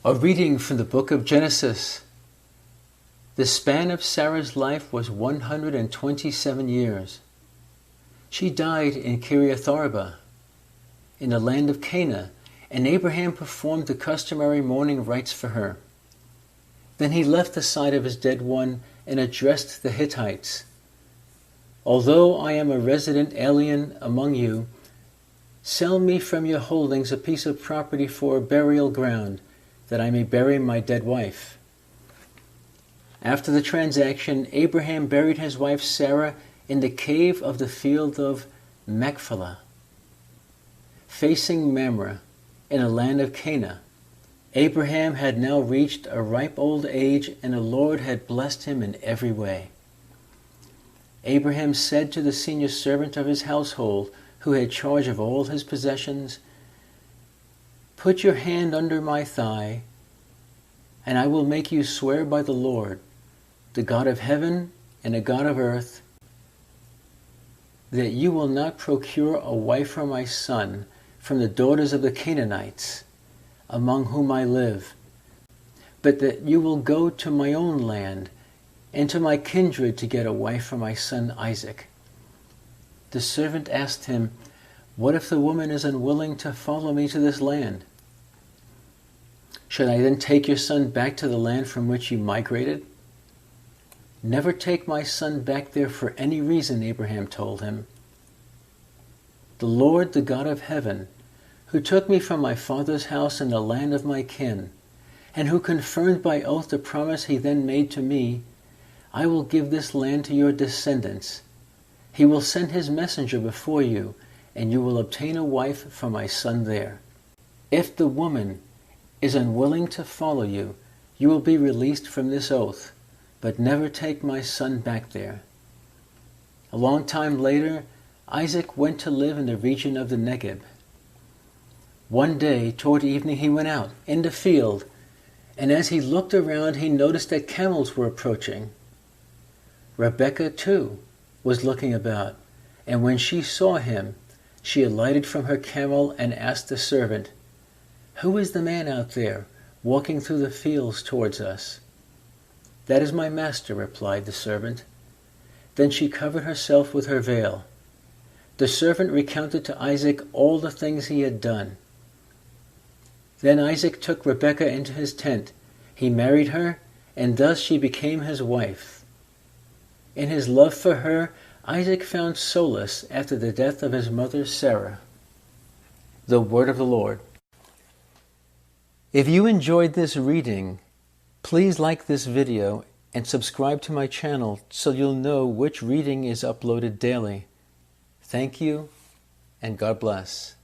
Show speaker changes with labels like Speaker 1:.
Speaker 1: A reading from the book of Genesis. The span of Sarah's life was 127 years. She died in Kiriath-arba, in the land of Canaan, and Abraham performed the customary mourning rites for her. Then he left the side of his dead one and addressed the Hittites. Although I am a resident alien among you, sell me from your holdings a piece of property for a burial ground, that I may bury my dead wife. After the transaction, Abraham buried his wife Sarah in the cave of the field of Machpelah, facing Mamre, in the land of Canaan. Abraham had now reached a ripe old age, and the Lord had blessed him in every way. Abraham said to the senior servant of his household, who had charge of all his possessions, "Put your hand under my thigh, and I will make you swear by the Lord, the God of heaven and the God of earth, that you will not procure a wife for my son from the daughters of the Canaanites, among whom I live, but that you will go to my own land and to my kindred to get a wife for my son Isaac." The servant asked him, "What if the woman is unwilling to follow me to this land? Should I then take your son back to the land from which you migrated?" "Never take my son back there for any reason," Abraham told him. "The Lord, the God of heaven, who took me from my father's house in the land of my kin, and who confirmed by oath the promise he then made to me, I will give this land to your descendants. He will send his messenger before you, and you will obtain a wife for my son there. If the woman is unwilling to follow you, you will be released from this oath, but never take my son back there." A long time later, Isaac went to live in the region of the Negeb. One day, toward evening, he went out in the field, and as he looked around, he noticed that camels were approaching. Rebekah, too, was looking about, and when she saw him, she alighted from her camel and asked the servant, "Who is the man out there, walking through the fields towards us?" "That is my master," replied the servant. Then she covered herself with her veil. The servant recounted to Isaac all the things he had done. Then Isaac took Rebekah into his tent. He married her, and thus she became his wife. In his love for her, Isaac found solace after the death of his mother Sarah. The word of the Lord. If you enjoyed this reading, please like this video and subscribe to my channel so you'll know which reading is uploaded daily. Thank you, and God bless.